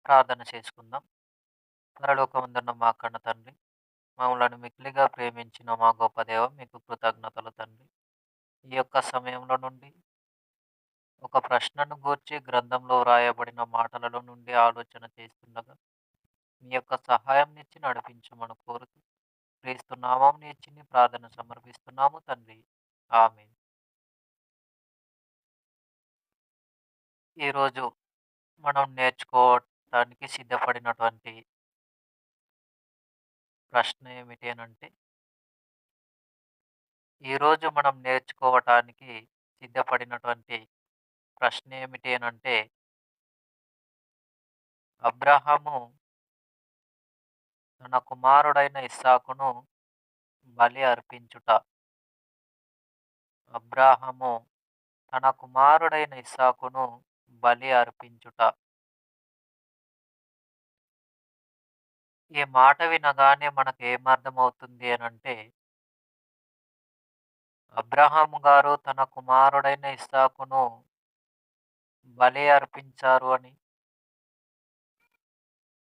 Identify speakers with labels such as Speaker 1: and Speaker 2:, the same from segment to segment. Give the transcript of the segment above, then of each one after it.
Speaker 1: ప్రార్థన చేసుకుందాం. పరలోకమందున్న మా కన్న తండ్రి, మమ్మలను మిక్కిలిగా ప్రేమించిన మా గొప్ప దేవ మీకు కృతజ్ఞతలు తండ్రి. ఈ యొక్క సమయంలో నుండి ఒక ప్రశ్నను గూర్చి గ్రంథంలో వ్రాయబడిన మాటలలో నుండి ఆలోచన చేస్తుండగా, మీ యొక్క సహాయంనిచ్చి నడిపించమని కోరుతూ, క్రీస్తు నామంని ఇచ్చి నీ ప్రార్థన సమర్పిస్తున్నాము తండ్రి. ఆమేన్. ఈరోజు మనం నేర్చుకోవటానికి సిద్ధపడినటువంటి ప్రశ్న ఏమిటి అనంటే, ఈరోజు మనం నేర్చుకోవటానికి సిద్ధపడినటువంటి ప్రశ్న ఏమిటి అనంటే, అబ్రాహాము తన కుమారుడైన ఇస్సాకును బలి అర్పించుట. అబ్రాహాము తన కుమారుడైన ఇస్సాకును బలి అర్పించుట. ఈ మాట వినగానే మనకేమర్థమవుతుంది అనంటే, అబ్రాహాము గారు తన కుమారుడైన ఇస్సాకును బలి అర్పించారు అని,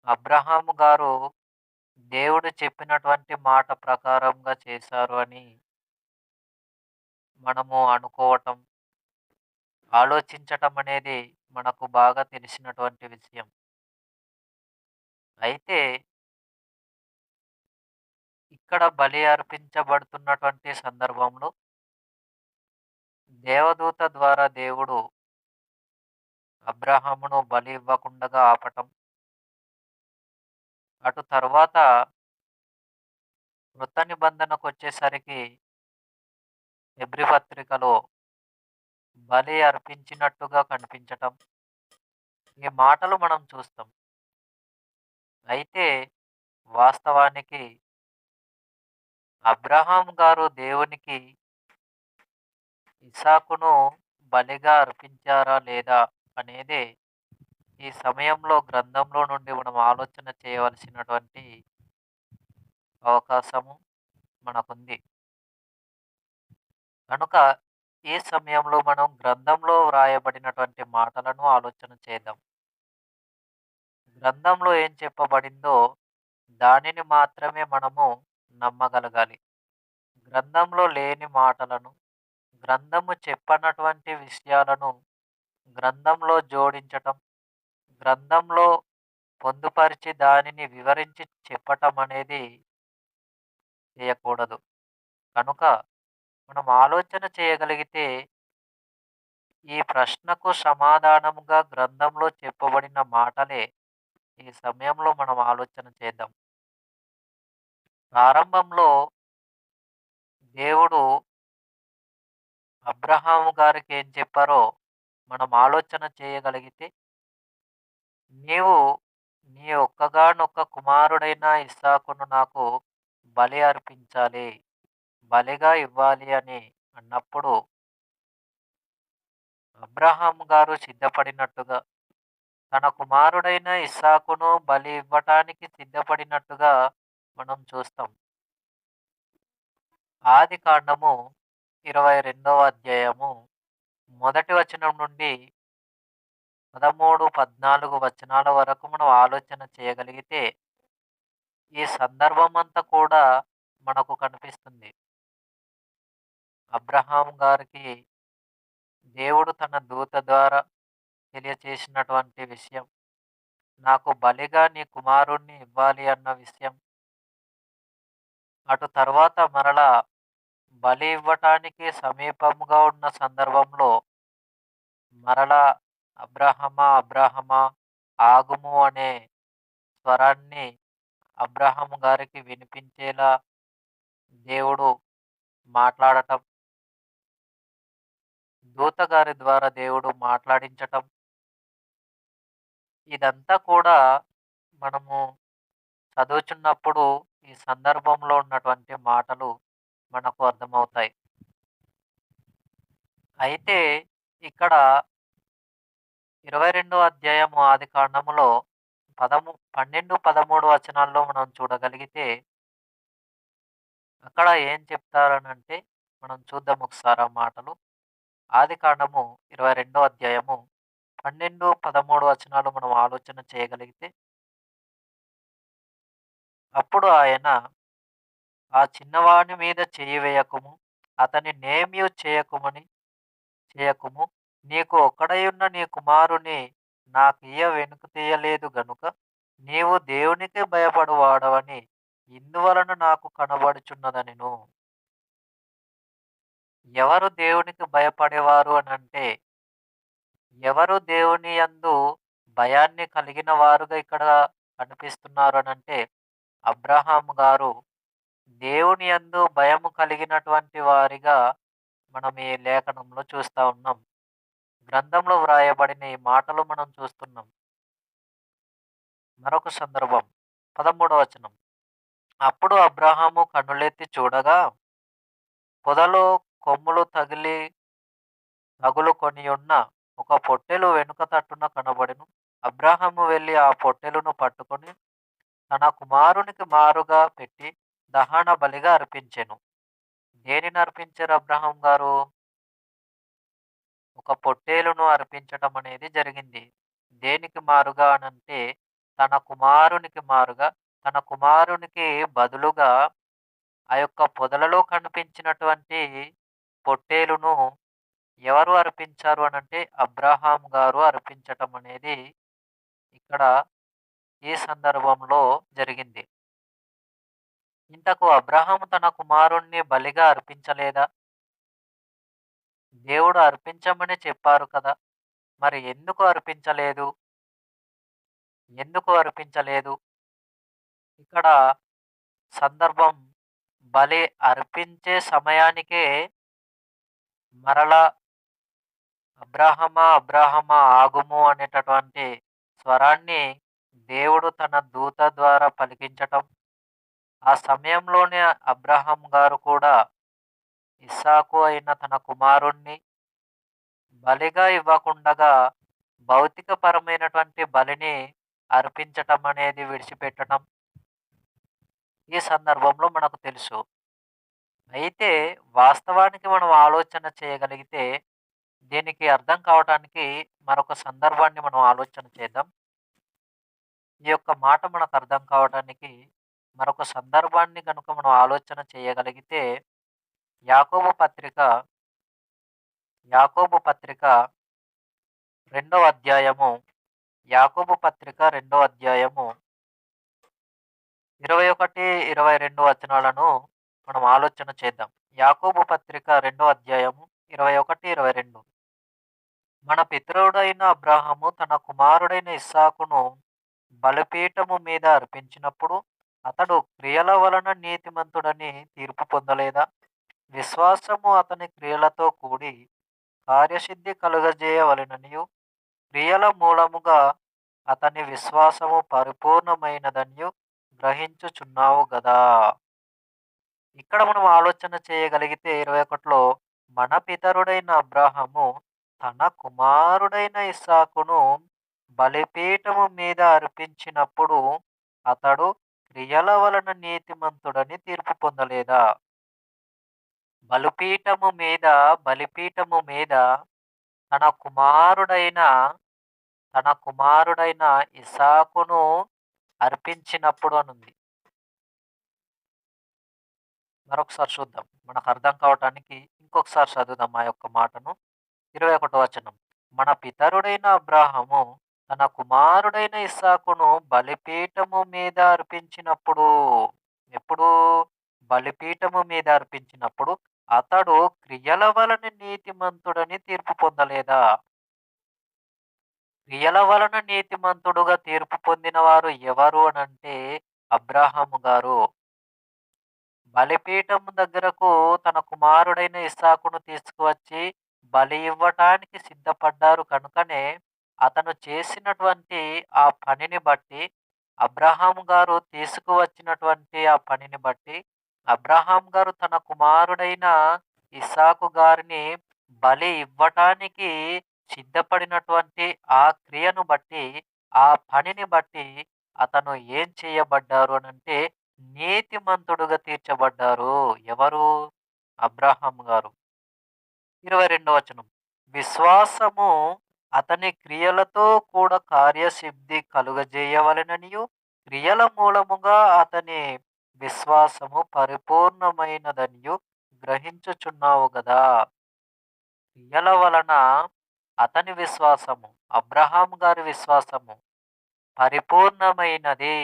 Speaker 1: అబ్రాహాము గారు దేవుడు చెప్పినటువంటి మాట ప్రకారంగా చేశారు అని మనము అనుకోవటం, ఆలోచించటం అనేది మనకు బాగా తెలిసినటువంటి విషయం. అయితే ఇక్కడ బలి అర్పించబడుతున్నటువంటి సందర్భంలో దేవదూత ద్వారా దేవుడు అబ్రాహామును బలి ఇవ్వకుండగా ఆపటం, అటు తర్వాత కృత నిబంధనకొచ్చేసరికి హెబ్రీ పత్రికలో బలి అర్పించినట్టుగా కనిపించటం, ఈ మాటలు మనం చూస్తాం. అయితే వాస్తవానికి అబ్రహాం గారు దేవునికి ఇస్సాకును బలిగా అర్పించారా లేదా అనేదే ఈ సమయంలో గ్రంథంలో నుండి మనం ఆలోచన చేయవలసినటువంటి అవకాశము మనకుంది. కనుక ఈ సమయంలో మనం గ్రంథంలో వ్రాయబడినటువంటి మాటలను ఆలోచన చేద్దాం. గ్రంథంలో ఏం చెప్పబడిందో దానిని మాత్రమే మనము నమ్మగలగాలి. గ్రంథంలో లేని మాటలను, గ్రంథము చెప్పనటువంటి విషయాలను గ్రంథంలో జోడించటం, గ్రంథంలో పొందుపరిచి దానిని వివరించి చెప్పటం అనేది చేయకూడదు. కనుక మనం ఆలోచన చేయగలిగితే ఈ ప్రశ్నకు సమాధానముగా గ్రంథంలో చెప్పబడిన మాటలే ఈ సమయంలో మనం ఆలోచన చేద్దాం. ప్రారంభంలో దేవుడు అబ్రహాము గారికి ఏం చెప్పారో మనం ఆలోచన చేయగలిగితే, నీవు నీ ఒక్కగానొక్క కుమారుడైన ఇస్సాకును నాకు బలి అర్పించాలి, బలిగా ఇవ్వాలి అని అన్నప్పుడు అబ్రహాము గారు సిద్ధపడినట్టుగా, తన కుమారుడైన ఇస్సాకును బలి ఇవ్వటానికి సిద్ధపడినట్టుగా మనం చూస్తాం. ఆదికాండము 22వ అధ్యాయము మొదటి వచనం నుండి 13, 14 వచనాల వరకు మనం ఆలోచన చేయగలిగితే, ఈ సందర్భమంతా కూడా మనకు కనిపిస్తుంది. అబ్రహాం గారికి దేవుడు తన దూత ద్వారా తెలియచేసినటువంటి విషయం, నాకు బలిగా నీ కుమారుణ్ణి ఇవ్వాలి అన్న విషయం, అటు తర్వాత మరలా బలి ఇవ్వటానికి సమీపముగా ఉన్న సందర్భంలో మరలా అబ్రాహమా అబ్రాహమా ఆగుము అనే స్వరాన్ని అబ్రాహాము గారికి వినిపించేలా దేవుడు మాట్లాడటం, దూత గారి ద్వారా దేవుడు మాట్లాడించటం, ఇదంతా కూడా మనము చదువుచున్నప్పుడు ఈ సందర్భంలో ఉన్నటువంటి మాటలు మనకు అర్థమవుతాయి. అయితే ఇక్కడ 22వ అధ్యాయము ఆదికాండములో 12, 13 వచనాల్లో మనం చూడగలిగితే, అక్కడ ఏం చెప్తారనంటే మనం చూద్దాం ఒకసారి ఆ మాటలు. ఆదికాండము 22వ అధ్యాయము 12, 13 వచనాలు మనం ఆలోచన చేయగలిగితే, అప్పుడు ఆయన, "ఆ చిన్నవాని మీద చెయ్యి వేయకుము, అతనినేమియు చేయకుము. నీకు ఒక్కడైయున్న నీ కుమారుని నాకియ్య వెనుక తీయలేదు గనుక, నీవు దేవునికి భయపడువాడవని ఇందువలన నాకు కనబడుచున్నదనెను." ఎవరు దేవునికి భయపడేవారు అనంటే, ఎవరు దేవుని యందు భయాన్ని కలిగిన వారుగా ఇక్కడ కనిపిస్తున్నారు అనంటే, అబ్రహాము గారు దేవుని యందు భయము కలిగినటువంటి వారిగా మనం ఈ లేఖనంలో చూస్తా ఉన్నాం. గ్రంథంలో వ్రాయబడిన ఈ మాటలు మనం చూస్తున్నాం. మరొక సందర్భం 13వ వచనం. అప్పుడు అబ్రహాము కన్నులెత్తి చూడగా, పొదలో కొమ్ములు తగులుకొనియున్న ఒక పొట్టెలు వెనుక తట్టున కనబడెను. అబ్రాహాము వెళ్లి ఆ పొట్టెలును పట్టుకొని తన కుమారునికి మారుగా పెట్టి దహన బలిగా అర్పించెను. దేనిని అర్పించారు అబ్రహాం గారు? ఒక పొట్టేలును అర్పించటం అనేది జరిగింది. దేనికి మారుగా అనంటే, తన కుమారునికి మారుగా, తన కుమారునికి బదులుగా ఆ యొక్క పొదలలో కనిపించినటువంటి పొట్టేలును ఎవరు అర్పించారు అనంటే, అబ్రహాం గారు అర్పించటం అనేది ఇక్కడ ఈ సందర్భంలో జరిగింది. ఇంతకు అబ్రహాము తన కుమారుణ్ణి బలిగా అర్పించలేదా? దేవుడు అర్పించమని చెప్పారు కదా! మరి ఎందుకు అర్పించలేదు? ఎందుకు అర్పించలేదు? ఇక్కడ సందర్భం, బలి అర్పించే సమయానికే మరలా "అబ్రాహమా, అబ్రాహమా ఆగుము" అనేటటువంటి స్వరాన్ని దేవుడు తన దూత ద్వారా పలికించటం, ఆ సమయంలోనే అబ్రాహాం గారు కూడా ఇస్సాకు అయిన తన కుమారుణ్ణి బలిగా ఇవ్వకుండగా భౌతికపరమైనటువంటి బలిని అర్పించటం అనేది విడిచిపెట్టటం ఈ సందర్భంలో మనకు తెలుసు. అయితే వాస్తవానికి మనం ఆలోచన చేయగలిగితే, దీనికి అర్థం కావటానికి మరొక సందర్భాన్ని మనం ఆలోచన చేద్దాం. ఈ యొక్క మాట మనకు అర్థం కావటానికి మరొక సందర్భాన్ని గనుక మనం ఆలోచన చేయగలిగితే, యాకోబు పత్రిక, యాకోబు పత్రిక రెండవ అధ్యాయము, యాకోబు పత్రిక రెండవ అధ్యాయము 21, 22 వచనాలను మనం ఆలోచన చేద్దాం. యాకోబు పత్రిక రెండో అధ్యాయము 21, 22. మన పితరుడైన అబ్రాహాము తన కుమారుడైన ఇస్సాకును బలిపీఠము మీద అర్పించినప్పుడు అతడు క్రియల వలన నీతిమంతుడని తీర్పు పొందలేదా? విశ్వాసము అతని క్రియలతో కూడి కార్యసిద్ధి కలుగజేయవలెననియు, క్రియల మూలముగా అతని విశ్వాసము పరిపూర్ణమైనదనియు గ్రహించుచున్నావు గదా! ఇక్కడ మనం ఆలోచన చేయగలిగితే 21లో, మన పితరుడైన అబ్రాహాము తన కుమారుడైన ఇస్సాకును బలిపీఠము మీద అర్పించినప్పుడు అతడు క్రియల వలన నీతిమంతుడని తీర్పు పొందలేదా? బలిపీఠము మీద తన కుమారుడైన తన కుమారుడైన ఇస్సాకును అర్పించినప్పుడు అనుంది. మరొకసారి చూద్దాం. మనకు అర్థం కావటానికి ఇంకొకసారి చదువుదాం ఆ యొక్క మాటను. 21వ వచనం. మన పితరుడైన అబ్రాహాము తన కుమారుడైన ఇస్సాకును బలిపీఠము మీద అర్పించినప్పుడు, ఎప్పుడు? బలిపీఠము మీద అర్పించినప్పుడు అతడు క్రియల వలన నీతిమంతుడని తీర్పు పొందలేదా? క్రియల వలన నీతిమంతుడుగా తీర్పు పొందిన వారు ఎవరు అనంటే, అబ్రాహాము గారు. బలిపీఠం దగ్గరకు తన కుమారుడైన ఇస్సాకును తీసుకువచ్చి బలి ఇవ్వటానికి సిద్ధపడ్డారు కనుకనే, అతను చేసినటువంటి ఆ పనిని బట్టి, అబ్రహాము గారు తీసుకువచ్చినటువంటి ఆ పనిని బట్టి, అబ్రహాం గారు తన కుమారుడైన ఇస్సాకు గారిని బలి ఇవ్వటానికి సిద్ధపడినటువంటి ఆ క్రియను బట్టి, ఆ పనిని బట్టి అతను ఏం చేయబడ్డారు అనంటే, నీతిమంతుడుగా తీర్చబడ్డారు. ఎవరు? అబ్రాహాం గారు. 22వ వచనం. విశ్వాసము అతని క్రియలతో కూడా కార్యసిద్ధి కలుగజేయవలెననియు, క్రియల మూలముగా అతని విశ్వాసము పరిపూర్ణమైనదనియు గ్రహించుచున్నావు గదా! క్రియల వలన అతని విశ్వాసము, అబ్రహాము గారి విశ్వాసము పరిపూర్ణమైనది.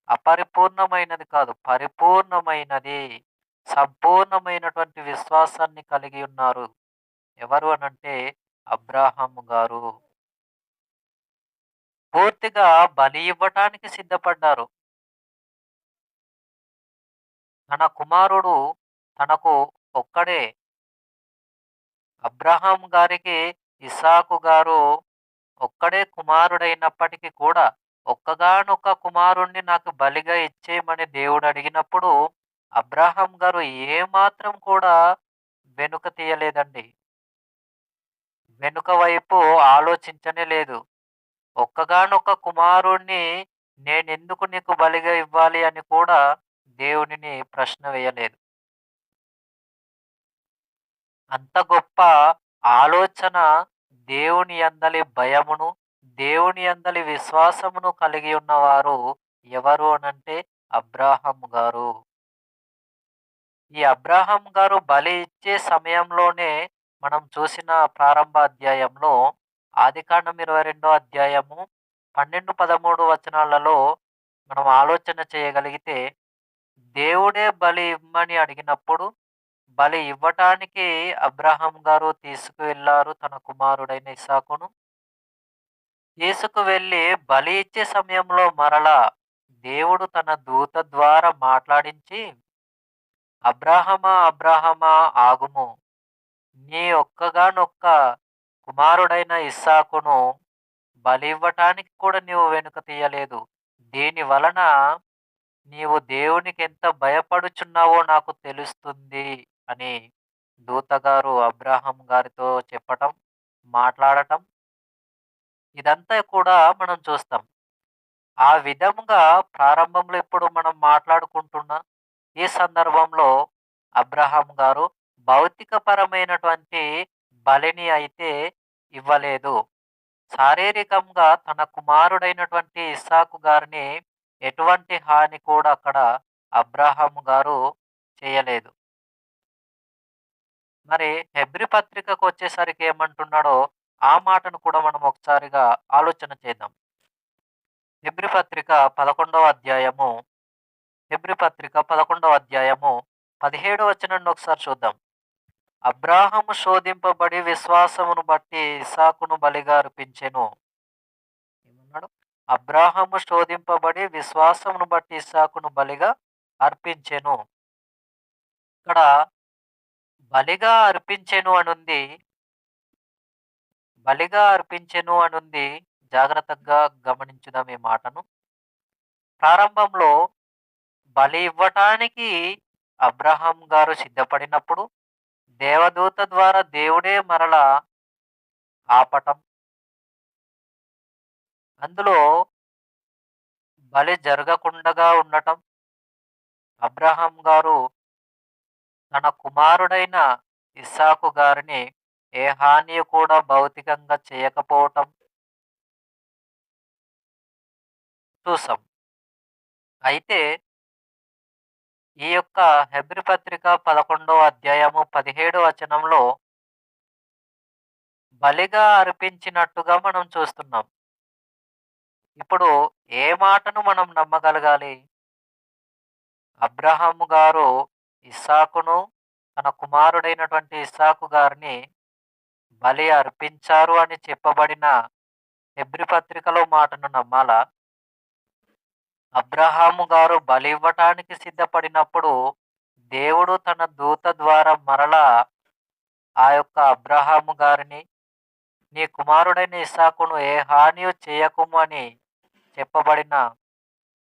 Speaker 1: అపరిపూర్ణమైనది కాదు, పరిపూర్ణమైనది. సంపూర్ణమైనటువంటి విశ్వాసాన్ని కలిగి ఉన్నారు. ఎవరు అనంటే అబ్రాహాము గారు. పూర్తిగా బలి ఇవ్వటానికి సిద్ధపడ్డారు. తన కుమారుడు తనకు ఒక్కడే. అబ్రహాం గారికి ఇస్సాకు గారు ఒక్కడే కుమారుడైనప్పటికీ కూడా, ఒక్కగానొక్క కుమారుణ్ణి నాకు బలిగా ఇచ్చేయమని దేవుడు అడిగినప్పుడు, అబ్రాహాం గారు ఏమాత్రం కూడా వెనుక తీయలేదండి. వెనుక వైపు ఆలోచించనే లేదు. ఒక్కగానొక్క కుమారుణ్ణి నేనెందుకు నీకు బలిగా ఇవ్వాలి అని కూడా దేవునిని ప్రశ్న వేయలేదు. అంత గొప్ప ఆలోచన, దేవుని యందలి భయమును, దేవుని యందలి విశ్వాసమును కలిగి ఉన్నవారు ఎవరు అనంటే అబ్రాహాము గారు. ఈ అబ్రాహాం గారు బలి ఇచ్చే సమయంలోనే మనం చూసిన ప్రారంభ అధ్యాయంలో, ఆదికాండం 22 అధ్యాయము 12, 13 వచనాలలో మనం ఆలోచన చేయగలిగితే, దేవుడే బలి ఇమ్మని అడిగినప్పుడు, బలి ఇవ్వటానికి అబ్రాహాం గారు తీసుకువెళ్లారు తన కుమారుడైన ఇస్సాకును. తీసుకువెళ్ళి బలి ఇచ్చే సమయంలో మరలా దేవుడు తన దూత ద్వారా మాట్లాడించి, "అబ్రాహామా, అబ్రాహామా ఆగుము. నీ ఒక్కగానొక్క కుమారుడైన ఇస్సాకును బలి ఇవ్వటానికి కూడా నీవు వెనుక తీయలేదు. దీని వలన నీవు దేవునికెంత భయపడుచున్నావో నాకు తెలుస్తుంది" అని దూతగారు అబ్రాహాం గారితో చెప్పటం, మాట్లాడటం, ఇదంతా కూడా మనం చూస్తాం. ఆ విధముగా ప్రారంభంలో ఇప్పుడు మనం మాట్లాడుకుంటున్న ఈ సందర్భంలో అబ్రహాం గారు భౌతికపరమైనటువంటి బలిని అయితే ఇవ్వలేదు. శారీరకంగా తన కుమారుడైనటువంటి ఇస్సాకు గారిని ఎటువంటి హాని కూడా అక్కడ అబ్రాహాం గారు చేయలేదు. మరి హెబ్రీ పత్రికకొచ్చేసరికి ఏమంటున్నాడో ఆ మాటను కూడా మనం ఒకసారిగా ఆలోచన చేద్దాం. హెబ్రీ పత్రిక 11వ అధ్యాయము, హెబ్రీ పత్రిక 11వ అధ్యాయము 17 వచనాన్ని ఒకసారి చూద్దాం. అబ్రాహాము శోధింపబడి విశ్వాసమును బట్టి ఇస్సాకును బలిగా అర్పించెను. ఏమన్నాడు? అబ్రాహాము శోధింపబడి విశ్వాసమును బట్టి ఇస్సాకును బలిగా అర్పించెను. ఇక్కడ బలిగా అర్పించెను అనుంది. బలిగా అర్పించెను అనుంది. జాగ్రత్తగా గమనించుదాం ఈ మాటను. ప్రారంభంలో బలి ఇవ్వటానికి అబ్రహాం గారు సిద్ధపడినప్పుడు, దేవదూత ద్వారా దేవుడే మరలా ఆపటం, అందులో బలి జరగకుండగా ఉండటం, అబ్రహాం గారు తన కుమారుడైన ఇస్సాకు గారిని ఏ హాని కూడా భౌతికంగా చేయకపోవటం చూసాం. అయితే ఈ యొక్క హెబ్రీ పత్రిక 11వ అధ్యాయము 17 వచనంలో బలిగా అర్పించినట్టుగా మనం చూస్తున్నాం. ఇప్పుడు ఏ మాటను మనం నమ్మగలగాలి? అబ్రహాము గారు ఇస్సాకును, తన కుమారుడైనటువంటి ఇస్సాకు గారిని బలి అర్పించారు అని చెప్పబడిన హెబ్రీ పత్రికలో మాటను నమ్మాలా? అబ్రహాము గారు బలి ఇవ్వటానికి సిద్ధపడినప్పుడు దేవుడు తన దూత ద్వారా మరలా ఆ యొక్క అబ్రహాము గారిని, నీ కుమారుడైన ఇస్సాకును ఏ హానియు చేయకుము అని చెప్పబడిన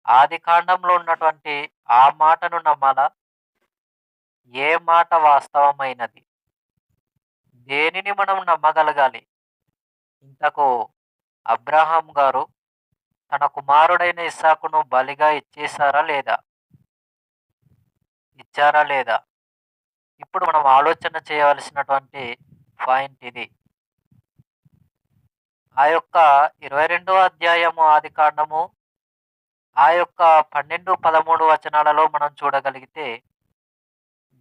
Speaker 1: ఆదికాండంలో ఉన్నటువంటి ఆ మాటను నమ్మాలా? ఏ మాట వాస్తవమైనది? దేనిని మనం నమ్మగలగాలి? ఇంతకు అబ్రహాం గారు తన కుమారుడైన ఇస్సాకును బలిగా ఇచ్చేసారా లేదా? ఇచ్చారా లేదా? ఇప్పుడు మనం ఆలోచన చేయవలసినటువంటి పాయింట్ ఇది. ఆ యొక్క 22వ అధ్యాయము ఆదికాండము ఆ యొక్క 12, 13 వచనాలలో మనం చూడగలిగితే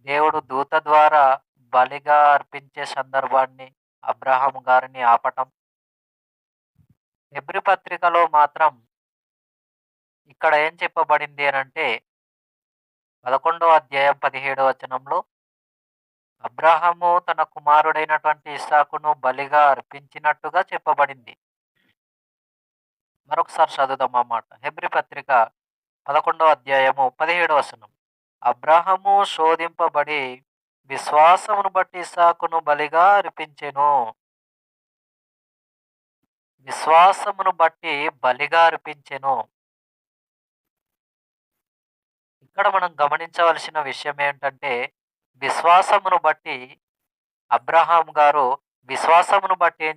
Speaker 1: దేవుడు దూత ద్వారా బలిగా అర్పించే సందర్భాన్ని అబ్రహాము గారిని ఆపటం. హెబ్రీ పత్రికలో మాత్రం ఇక్కడ ఏం చెప్పబడింది అనంటే 11వ అధ్యాయం 17వ వచనంలో అబ్రాహాము తన కుమారుడైనటువంటి ఇస్సాకును బలిగా అర్పించినట్టుగా చెప్పబడింది. మరొకసారి చదువుదాం ఆ మాట. హెబ్రీ పత్రిక 11వ అధ్యాయము 17వ వచనం. అబ్రాహాము శోధింపబడి విశ్వాసమును బట్టి ఇస్సాకును బలిగా అర్పించెను. విశ్వాసమును బట్టి బలిగా అర్పించెను. ఇక్కడ మనం గమనించవలసిన విషయం ఏంటంటే, విశ్వాసమును బట్టి అబ్రహాం గారు విశ్వాసమును బట్టి ఏం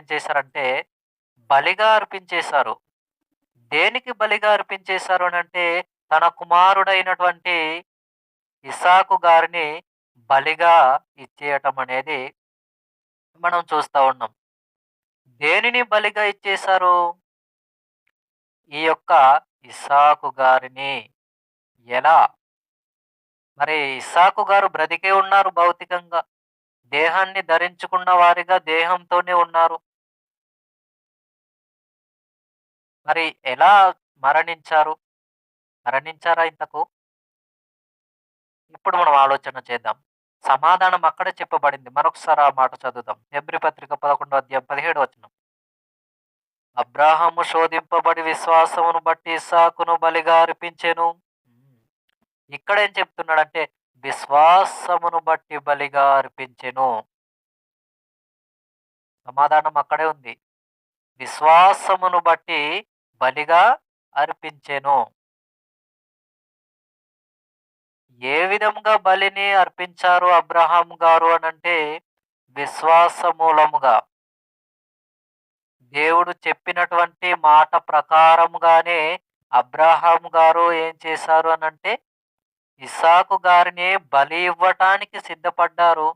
Speaker 1: చేశారంటే బలిగా అర్పించేశారు. దేనికి బలిగా అర్పించేశారు అనంటే, తన కుమారుడైనటువంటి ఇసాకు గారిని బలిగా ఇచ్చేయటం అనేది మనం చూస్తా ఉన్నాం. దేనిని బలిగా ఇచ్చేశారు? ఈ యొక్క ఇస్సాకు గారిని. ఎలా? మరి ఇస్సాకు గారు బ్రతికే ఉన్నారు భౌతికంగా. దేహాన్ని ధరించుకున్న వారిగా దేహంతోనే ఉన్నారు. మరి ఎలా మరణించారు? మరణించారా ఇంతకు? ఇప్పుడు మనం ఆలోచన చేద్దాం. సమాధానం అక్కడే చెప్పబడింది. మరొకసారి ఆ మాట చదువుదాం. హెబ్రీ పత్రిక 11వ అధ్యాయం 17 వచనం. అబ్రాహాము శోధింపబడి విశ్వాసమును బట్టి ఇస్సాకును బలిగా అర్పించెను. ఇక్కడేం చెప్తున్నాడంటే విశ్వాసమును బట్టి బలిగా అర్పించెను. సమాధానం అక్కడే ఉంది. విశ్వాసమును బట్టి బలిగా అర్పించెను. ఏ విధంగా బలిని అర్పించారు అబ్రహాం గారు అనంటే విశ్వాస మూలముగా. దేవుడు చెప్పినటువంటి మాట ప్రకారముగానే అబ్రహాం గారు ఏం చేశారు అనంటే ఇస్సాకు గారిని బలి ఇవ్వటానికి సిద్ధపడ్డారు.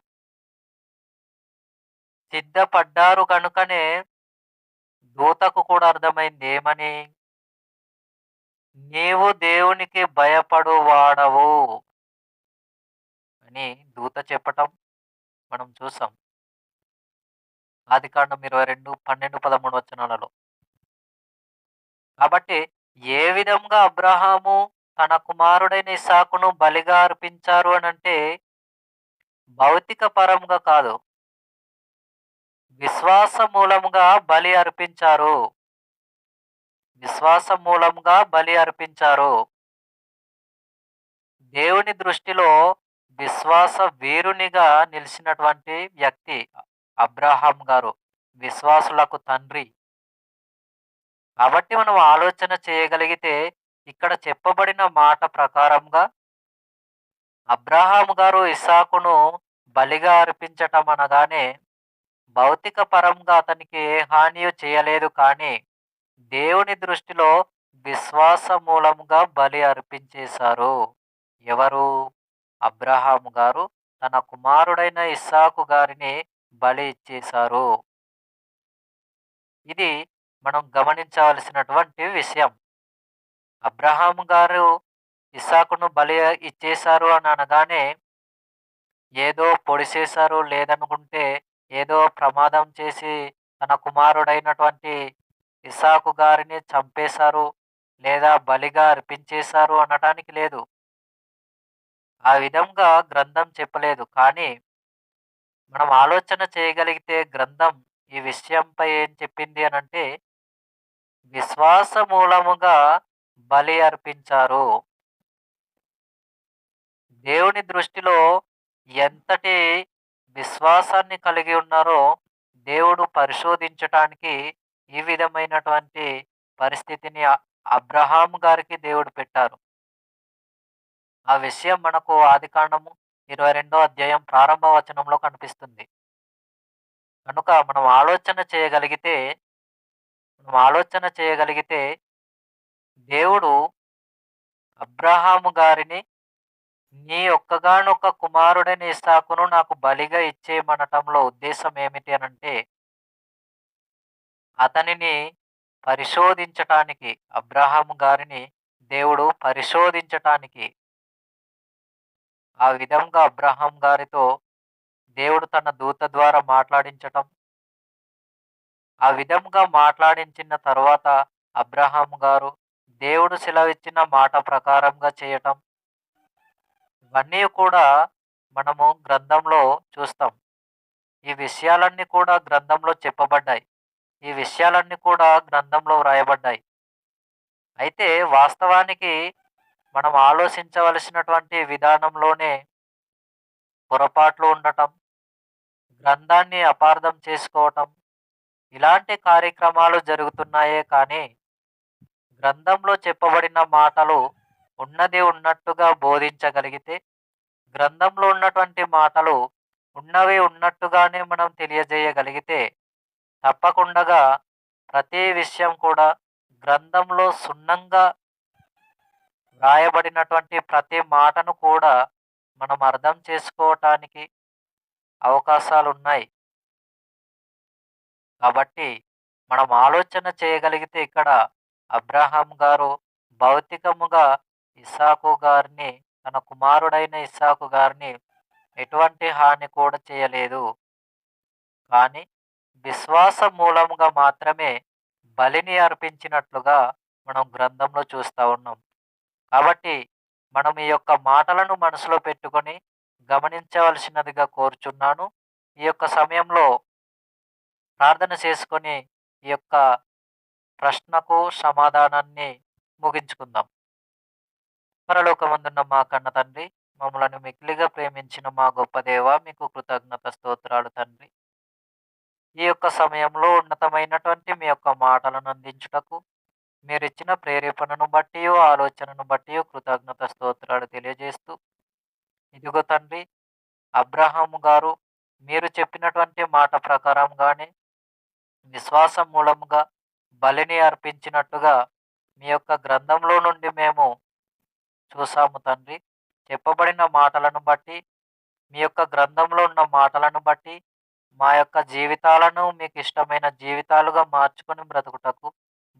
Speaker 1: సిద్ధపడ్డారు కనుకనే దూతకు కూడా అర్థమైంది ఏమని? నీవు దేవునికి భయపడు వాడవు అని దూత చెప్పటం మనం చూసాం. ఆదికాండం 22, 12, 13 వచనాలలో. కాబట్టి ఏ విధంగా అబ్రహాము తన కుమారుడైన ఇస్సాకును బలిగా అర్పించారు అనంటే భౌతిక పరముగా కాదు, విశ్వాస మూలముగా బలి అర్పించారు. విశ్వాస మూలంగా బలి అర్పించారు. దేవుని దృష్టిలో విశ్వాస వీరునిగా నిలిచినటువంటి వ్యక్తి అబ్రహాం గారు. విశ్వాసులకు తండ్రి. కాబట్టి మనం ఆలోచన చేయగలిగితే ఇక్కడ చెప్పబడిన మాట ప్రకారంగా అబ్రహాము గారు ఇస్సాకును బలిగా అర్పించటం అనగానే భౌతిక పరంగా అతనికి ఏ హానియు చేయలేదు, కానీ దేవుని దృష్టిలో విశ్వాస మూలముగా బలి అర్పించేశారు. ఎవరు? అబ్రహాము గారు తన కుమారుడైన ఇస్సాకు గారిని బలి ఇచ్చేశారు. ఇది మనం గమనించవలసినటువంటి విషయం. అబ్రహాము గారు ఇస్సాకును బలి ఇచ్చేశారు అని అనగానే ఏదో పొడిసేశారు, లేదనుకుంటే ఏదో ప్రమాదం చేసి తన కుమారుడైనటువంటి ఇస్సాకు గారిని చంపేశారు, లేదా బలిగా అర్పించేశారు అనటానికి లేదు. ఆ విధంగా గ్రంథం చెప్పలేదు. కానీ మనం ఆలోచన చేయగలిగితే గ్రంథం ఈ విషయంపై ఏం చెప్పింది అనంటే విశ్వాస మూలముగా బలి అర్పించారు. దేవుని దృష్టిలో ఎంతటి విశ్వాసాన్ని కలిగి ఉన్నారో దేవుడు పరిశోధించటానికి ఈ విధమైనటువంటి పరిస్థితిని అబ్రహాం గారికి దేవుడు పెట్టారు. ఆ విషయం మనకు ఆదికాండము 22వ అధ్యాయం ప్రారంభ వచనంలో కనిపిస్తుంది. కనుక మనం ఆలోచన చేయగలిగితే, దేవుడు అబ్రహాము గారిని నీ ఒక్కగానొక్క కుమారుడైన ఇస్సాకును నాకు బలిగా ఇచ్చేయమనటంలో ఉద్దేశ్యం ఏమిటి అనంటే, అతనిని పరిశోధించటానికి, అబ్రాహాము గారిని దేవుడు పరిశోధించటానికి, ఆ విధంగా అబ్రాహాం గారితో దేవుడు తన దూత ద్వారా మాట్లాడించటం, ఆ విధంగా మాట్లాడించిన తరువాత అబ్రాహాము గారు దేవుడు సెలవిచ్చిన మాట ప్రకారంగా చేయటం, ఇవన్నీ కూడా మనము గ్రంథంలో చూస్తాం. ఈ విషయాలన్నీ కూడా గ్రంథంలో చెప్పబడ్డాయి. ఈ విషయాలన్నీ కూడా గ్రంథంలో వ్రాయబడ్డాయి. అయితే వాస్తవానికి మనం ఆలోచించవలసినటువంటి విధానంలోనే పొరపాట్లు ఉండటం, గ్రంథాన్ని అపార్థం చేసుకోవటం, ఇలాంటి కార్యక్రమాలు జరుగుతున్నాయే కానీ, గ్రంథంలో చెప్పబడిన మాటలు ఉన్నది ఉన్నట్టుగా బోధించగలిగితే, గ్రంథంలో ఉన్నటువంటి మాటలు ఉన్నవి ఉన్నట్టుగానే మనం తెలియజేయగలిగితే, తప్పకుండగా ప్రతి విషయం కూడా గ్రంథంలో సున్నంగా వ్రాయబడినటువంటి ప్రతి మాటను కూడా మనం అర్థం చేసుకోవటానికి అవకాశాలున్నాయి. కాబట్టి మనం ఆలోచన చేయగలిగితే ఇక్కడ అబ్రహాం గారు భౌతికముగా ఇస్సాకు గారిని, తన కుమారుడైన ఇస్సాకు గారిని ఎటువంటి హాని కూడా చేయలేదు. కానీ విశ్వాస మూలముగా మాత్రమే బలిని అర్పించినట్లుగా మనం గ్రంథంలో చూస్తా ఉన్నాం. కాబట్టి మనం ఈ యొక్క మాటలను మనసులో పెట్టుకొని గమనించవలసినదిగా కోరుచున్నాను. ఈ యొక్క సమయంలో ప్రార్థన చేసుకొని ఈ యొక్క ప్రశ్నకు సమాధానాన్ని ముగించుకుందాం. పరలోకమందున్న మా కన్న తండ్రి, మమ్మలను మిక్కిలిగా ప్రేమించిన మా గొప్ప దేవ, మీకు కృతజ్ఞత స్తోత్రాలు తండ్రి. ఈ యొక్క సమయంలో ఉన్నతమైనటువంటి మీ యొక్క మాటలను అందించుటకు మీరిచ్చిన ప్రేరేపణను బట్టియో, ఆలోచనను బట్టియో కృతజ్ఞత స్తోత్రాలు తెలియజేస్తూ, ఇదిగో తండ్రి, అబ్రహాము గారు మీరు చెప్పినటువంటి మాట ప్రకారంగానే విశ్వాసం మూలముగా బలిని అర్పించినట్టుగా మీ యొక్క గ్రంథంలో నుండి మేము చూసాము తండ్రి. చెప్పబడిన మాటలను బట్టి, మీ యొక్క గ్రంథంలో ఉన్న మాటలను బట్టి మా యొక్క జీవితాలను మీకు ఇష్టమైన జీవితాలుగా మార్చుకొని బ్రతుకుటకు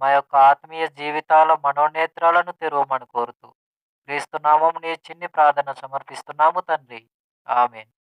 Speaker 1: మా యొక్క ఆత్మీయ జీవితాల మనోనేత్రాలను తెరవమని కోరుతూ క్రీస్తు నామమున ఈ చిన్ని ప్రార్థన సమర్పిస్తున్నాము తండ్రి. ఆమేన్.